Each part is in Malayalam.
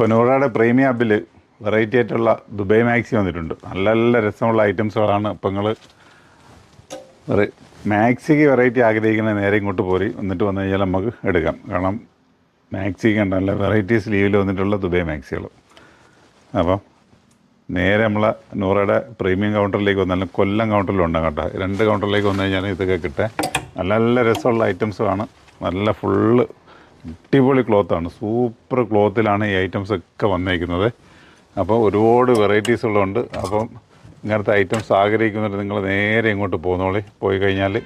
ഇപ്പോൾ നൂറയുടെ പ്രീമിയം ആപ്പിൽ വെറൈറ്റി ആയിട്ടുള്ള ദുബായ് മാക്സി വന്നിട്ടുണ്ട്. നല്ല നല്ല രസമുള്ള ഐറ്റംസുകളാണ്. അപ്പോൾ നിങ്ങൾ മാക്സിക്ക് വെറൈറ്റി ആഗ്രഹിക്കുന്ന നേരെ ഇങ്ങോട്ട് പോരി, എന്നിട്ട് വന്നു കഴിഞ്ഞാൽ നമുക്ക് എടുക്കാം. കാരണം മാക്സിക്ക് ഉണ്ട് നല്ല വെറൈറ്റി സ്ലീവിൽ വന്നിട്ടുള്ള ദുബായ് മാക്സികൾ. അപ്പം നേരെ നമ്മളെ നൂറയുടെ പ്രീമിയം കൗണ്ടറിലേക്ക് വന്നാലും കൊല്ലം കൗണ്ടറിലുണ്ടാകും കേട്ടോ. 2 കൗണ്ടറിലേക്ക് വന്നു കഴിഞ്ഞാൽ ഇതൊക്കെ കിട്ടുക. നല്ല നല്ല രസമുള്ള ഐറ്റംസുമാണ്. നല്ല ഫുള്ള് അടിപൊളി ക്ലോത്താണ്. സൂപ്പർ ക്ലോത്തിലാണ് ഈ ഐറ്റംസ് ഒക്കെ വന്നേക്കുന്നത്. അപ്പോൾ ഒരുപാട് വെറൈറ്റീസ് ഉള്ളതുകൊണ്ട് അപ്പം ഇങ്ങനത്തെ ഐറ്റംസ് ആഗ്രഹിക്കുന്നുണ്ട് നിങ്ങൾ നേരെ ഇങ്ങോട്ട് പോന്നോളി. പോയി കഴിഞ്ഞാൽ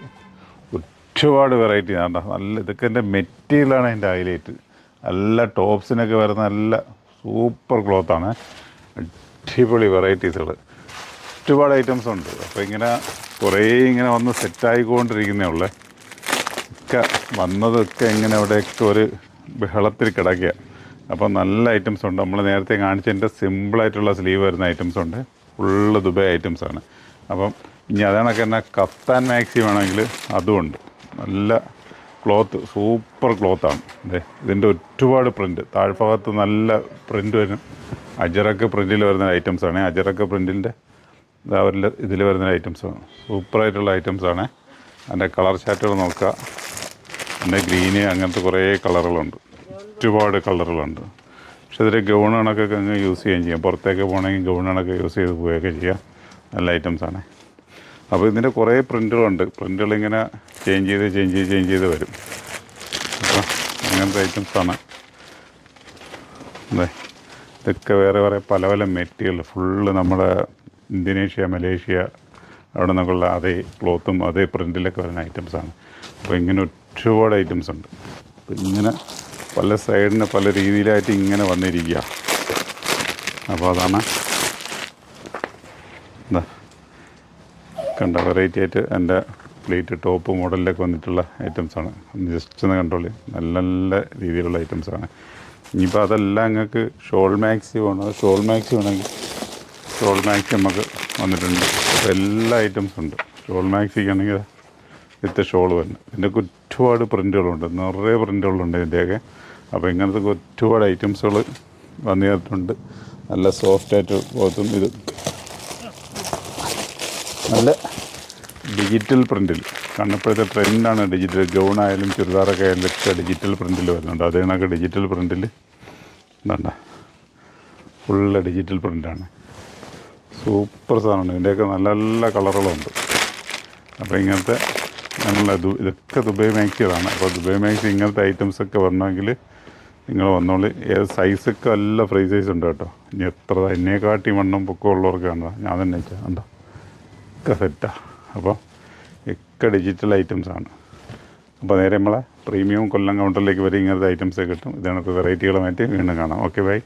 ഒരുപാട് വെറൈറ്റി ആണ്. നല്ല ഇതൊക്കെ എൻ്റെ മെറ്റീരിയലാണ് എൻ്റെ ഹൈലൈറ്റ്. നല്ല ടോപ്സിനൊക്കെ വരുന്ന നല്ല സൂപ്പർ ക്ലോത്താണ്. അടിപൊളി വെറൈറ്റീസുകൾ ഒരുപാട് ഐറ്റംസ് ഉണ്ട്. അപ്പോൾ ഇങ്ങനെ കുറേ ഇങ്ങനെ വന്ന് സെറ്റായിക്കൊണ്ടിരിക്കുന്നേ ഉള്ളേ. ഒക്കെ വന്നതൊക്കെ ഇങ്ങനെ ഇവിടെയൊക്കെ ഒരു ബഹളത്തിൽ കിടക്കുക. അപ്പോൾ നല്ല ഐറ്റംസ് ഉണ്ട്. നമ്മൾ നേരത്തെ കാണിച്ചതിൻ്റെ സിമ്പിളായിട്ടുള്ള സ്ലീവ് വരുന്ന ഐറ്റംസ് ഉണ്ട്. ഫുള്ള് ദുബായ് ഐറ്റംസാണ്. അപ്പം ഇനി അതാണൊക്കെ തന്നെ കഫ്താൻ മാക്സി വേണമെങ്കിൽ അതുമുണ്ട്. നല്ല ക്ലോത്ത്, സൂപ്പർ ക്ലോത്താണ്. ഇതിൻ്റെ ഒരുപാട് പ്രിൻറ്റ് താഴ്ഭാഗത്ത് നല്ല പ്രിൻറ്റ് വരും. അജറക്ക് പ്രിൻറ്റിൽ വരുന്ന ഐറ്റംസാണ്. അജറക്ക് പ്രിൻറ്റിൻ്റെ ഇതാവരിൽ ഇതിൽ വരുന്ന ഐറ്റംസാണ്. സൂപ്പറായിട്ടുള്ള ഐറ്റംസാണ്. അതിൻ്റെ കളർ ചാർട്ടുകൾ നോക്കുക. പിന്നെ ഗ്രീന് അങ്ങനത്തെ കുറേ കളറുകളുണ്ട്. ഒരുപാട് കളറുകളുണ്ട്. പക്ഷെ ഇതിൽ ഗൗൺ കണക്കൊക്കെ അങ്ങ് യൂസ് ചെയ്യുകയും ചെയ്യാം. പുറത്തേക്ക് പോകണമെങ്കിൽ ഗൗൺ കണക്ക് യൂസ് ചെയ്ത് പോവുകയൊക്കെ ചെയ്യാം. നല്ല ഐറ്റംസാണ്. അപ്പോൾ ഇതിൻ്റെ കുറേ പ്രിൻറ്റുകളുണ്ട്. പ്രിൻറ്റുകളിങ്ങനെ ചേഞ്ച് ചെയ്ത് വരും. അപ്പോൾ അങ്ങനത്തെ ഐറ്റംസാണ്. അതെ, ഇതൊക്കെ വേറെ പല പല മെറ്റീരിയൽ ഫുള്ള് നമ്മുടെ ഇന്തോനേഷ്യ, മലേഷ്യ അവിടെ നിന്നൊക്കെയുള്ള അതേ ക്ലോത്തും അതേ പ്രിൻറ്റിലൊക്കെ വരുന്ന ഐറ്റംസാണ്. അപ്പോൾ ഇങ്ങനെ ഒരുപാട് ഐറ്റംസ് ഉണ്ട്. അപ്പോൾ ഇങ്ങനെ പല സൈഡിന് പല രീതിയിലായിട്ട് ഇങ്ങനെ വന്നിരിക്കുക. അപ്പോൾ അതാണ് എന്താ കണ്ട വെറൈറ്റി ആയിട്ട് എൻ്റെ പ്ലേറ്റ് ടോപ്പ് മോഡലിലേക്ക് വന്നിട്ടുള്ള ഐറ്റംസാണ്. ജസ്റ്റ് ഒന്ന് കണ്ടോളി. നല്ല നല്ല രീതിയിലുള്ള ഐറ്റംസാണ്. ഇനിയിപ്പോൾ അതെല്ലാം നിങ്ങൾക്ക് ഷോൾ മാക്സി വേണം. ഷോൾ മാക്സി വേണമെങ്കിൽ ഷോൾ മാക്സി നമുക്ക് വന്നിട്ടുണ്ട്. അപ്പോൾ എല്ലാ ഐറ്റംസും ഉണ്ട്. ഷോൾ മാക്സിക്കാണെങ്കിൽ വിത്ത് ഷോൾ വരുന്നത്. ഇതിൻ്റെ ഒരുപാട് പ്രിൻറ്റുകളുണ്ട്. നിറയെ പ്രിൻറ്റുകളുണ്ട് ഇതിൻ്റെയൊക്കെ. അപ്പോൾ ഇങ്ങനത്തെ ഒരുപാട് ഐറ്റംസുകൾ വന്നിട്ടുണ്ട്. നല്ല സോഫ്റ്റായിട്ട് പോത്തും ഇത് നല്ല ഡിജിറ്റൽ പ്രിൻറ്റിൽ. കാരണം ഇപ്പോഴത്തെ ട്രെൻഡാണ് ഡിജിറ്റൽ. ഗൗണായാലും ചുരിദാറൊക്കെ ആയാലും ഒക്കെ ഡിജിറ്റൽ പ്രിൻറ്റിൽ വരുന്നുണ്ട്. അതേ കണക്ക് ഡിജിറ്റൽ പ്രിൻറ്റിൽ എന്താ ഫുള്ള് ഡിജിറ്റൽ പ്രിൻ്റാണ്. സൂപ്പർ സാധനമാണ്. ഇതിൻ്റെയൊക്കെ നല്ല നല്ല കളറുകളുണ്ട്. അപ്പോൾ ഇങ്ങനത്തെ നല്ല ഇതൊക്കെ ദുബായ് മാക്സികളാണ്. അപ്പോൾ ദുബായ് മാക്സി ഇങ്ങനത്തെ ഐറ്റംസൊക്കെ വരണമെങ്കിൽ നിങ്ങൾ വന്നോളി. ഏത് സൈസൊക്കെ നല്ല ഫ്രീ സൈസ് ഉണ്ട് കേട്ടോ. ഇനി എത്ര എന്നെക്കാട്ടി വണ്ണം പൊക്കമുള്ളവർക്കാണ് ഞാൻ തന്നെ വെച്ചാൽ കണ്ടോ ഒക്കെ സെറ്റാണ്. അപ്പോൾ ഒക്കെ ഡിജിറ്റൽ ഐറ്റംസാണ്. അപ്പോൾ നേരെ നമ്മളെ പ്രീമിയം കൊല്ലം കൗണ്ടറിലേക്ക് വരെ ഇങ്ങനത്തെ ഐറ്റംസൊക്കെ കിട്ടും. ഇതാണ് വെറൈറ്റികളുമായിട്ട് വീണ്ടും കാണാം. Okay bye.